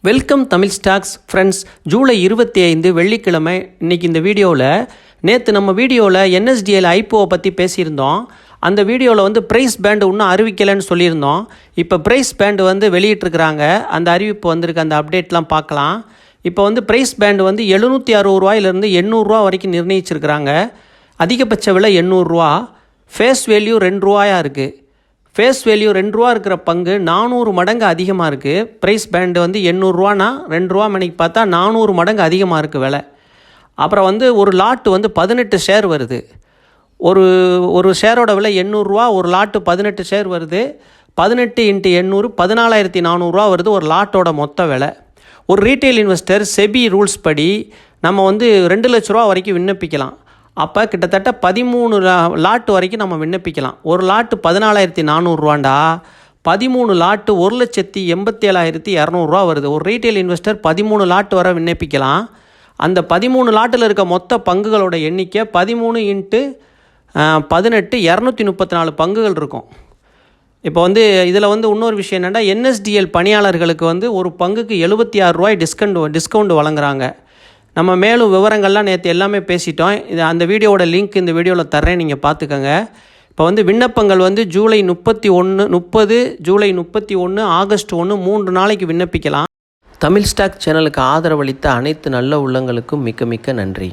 Welcome Tamil stocks friends. July 25 வெள்ளிக்கிழமை. இன்றைக்கி இந்த வீடியோவில் நேற்று நம்ம வீடியோவில் NSDL ஐபிஓ பற்றி பேசியிருந்தோம். அந்த வீடியோவில் வந்து ப்ரைஸ் பேண்டு இன்னும் அறிவிக்கலைன்னு சொல்லியிருந்தோம். இப்போ ப்ரைஸ் பேண்டு வந்து வெளியிட்டிருக்கிறாங்க. அந்த அறிவிப்பு வந்திருக்கு. அந்த அப்டேட்லாம் பார்க்கலாம். இப்போ வந்து ப்ரைஸ் பேண்டு வந்து 760 ரூபாயிலிருந்து 800 ரூபா வரைக்கும் நிர்ணயிச்சிருக்கிறாங்க. அதிகபட்ச விலை 800 ரூபா. ஃபேஸ் வேல்யூ 2 ரூபாயா இருக்குது. ஃபேஸ் வேல்யூ 2 ரூபா இருக்கிற பங்கு 400 மடங்கு அதிகமாக இருக்குது. ப்ரைஸ் பேண்டு வந்து 800 ரூபானா 2 ரூபா மணிக்கு பார்த்தா 400 மடங்கு அதிகமாக இருக்குது விலை. அப்புறம் வந்து ஒரு லாட்டு வந்து 18 ஷேர் வருது. ஒரு ஷேரோட விலை 800 ரூபா. ஒரு லாட்டு 18 ஷேர் வருது. 18 × 800 14,400 ரூபா வருது ஒரு லாட்டோட மொத்த விலை. ஒரு ரீட்டைல் இன்வெஸ்டர் செபி ரூல்ஸ் படி நம்ம வந்து 2 லட்ச ரூபா வரைக்கும் விண்ணப்பிக்கலாம். அப்போ கிட்டத்தட்ட 13 லாட்டு வரைக்கும் நம்ம விண்ணப்பிக்கலாம். ஒரு லாட்டு 14,400 ரூபாண்டா 13 லாட்டு 1,87,200 ரூபா வருது. ஒரு ரீட்டைல் இன்வெஸ்டர் 13 லாட்டு வரை விண்ணப்பிக்கலாம். அந்த 13 லாட்டில் இருக்க மொத்த பங்குகளோட எண்ணிக்கை 13 × 18 234 பங்குகள் இருக்கும். இப்போ வந்து இதில் வந்து இன்னொரு விஷயம் என்னென்னா, NSDL பணியாளர்களுக்கு வந்து ஒரு பங்குக்கு 76 ரூபாய் டிஸ்கவுண்ட் வழங்குறாங்க. நம்ம மேலும் விவரங்கள்லாம் நேற்று எல்லாமே பேசிட்டோம். அந்த வீடியோவோட லிங்க் இந்த வீடியோவில் தர்றேன், நீங்கள் பார்த்துக்கோங்க. இப்போ வந்து விண்ணப்பங்கள் வந்து ஜூலை 30, ஜூலை 31, ஆகஸ்ட் 1 3 நாளைக்கு விண்ணப்பிக்கலாம். தமிழ் ஸ்டாக் சேனலுக்கு ஆதரவளித்த அனைத்து நல்ல உள்ளங்களுக்கும் மிக்க மிக்க நன்றி.